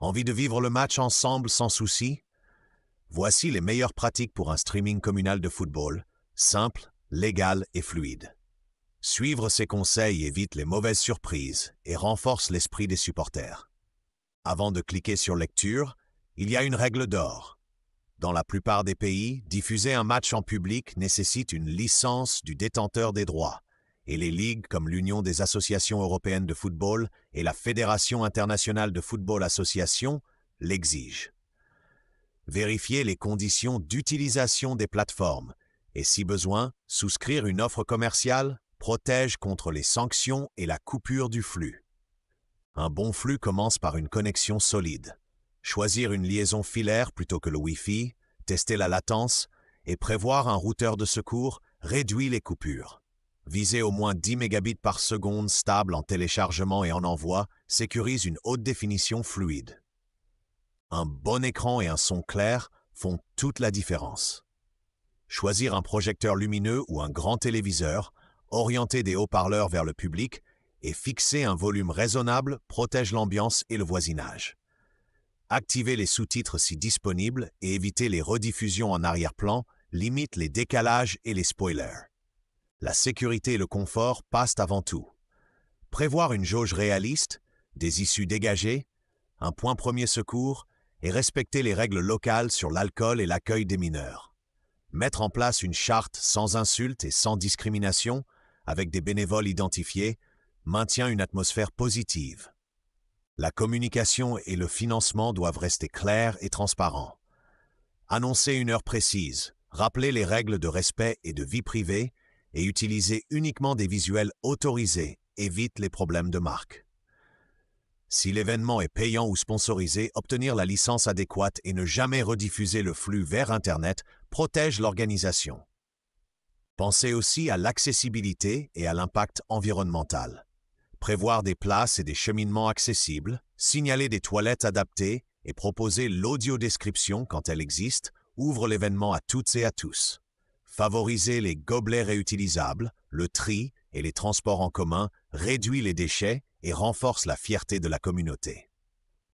Envie de vivre le match ensemble sans souci? Voici les meilleures pratiques pour un streaming communal de football, simple, légal et fluide. Suivre ces conseils évite les mauvaises surprises et renforce l'esprit des supporters. Avant de cliquer sur lecture, il y a une règle d'or. Dans la plupart des pays, diffuser un match en public nécessite une licence du détenteur des droits, et les ligues comme l'Union des associations européennes de football et la Fédération internationale de football association l'exigent. Vérifier les conditions d'utilisation des plateformes et, si besoin, souscrire une offre commerciale protège contre les sanctions et la coupure du flux. Un bon flux commence par une connexion solide. Choisir une liaison filaire plutôt que le Wi-Fi, tester la latence et prévoir un routeur de secours réduit les coupures. Viser au moins 10 mégabits par seconde stable en téléchargement et en envoi sécurise une haute définition fluide. Un bon écran et un son clair font toute la différence. Choisir un projecteur lumineux ou un grand téléviseur, orienter des haut-parleurs vers le public et fixer un volume raisonnable protège l'ambiance et le voisinage. Activer les sous-titres si disponibles et éviter les rediffusions en arrière-plan limite les décalages et les spoilers. La sécurité et le confort passent avant tout. Prévoir une jauge réaliste, des issues dégagées, un point premier secours et respecter les règles locales sur l'alcool et l'accueil des mineurs. Mettre en place une charte sans insultes et sans discrimination, avec des bénévoles identifiés, maintient une atmosphère positive. La communication et le financement doivent rester clairs et transparents. Annoncer une heure précise, rappeler les règles de respect et de vie privée et utiliser uniquement des visuels autorisés évite les problèmes de marque. Si l'événement est payant ou sponsorisé, obtenir la licence adéquate et ne jamais rediffuser le flux vers Internet protège l'organisation. Pensez aussi à l'accessibilité et à l'impact environnemental. Prévoir des places et des cheminements accessibles, signaler des toilettes adaptées et proposer l'audiodescription quand elle existe ouvre l'événement à toutes et à tous. Favoriser les gobelets réutilisables, le tri et les transports en commun réduit les déchets et renforce la fierté de la communauté.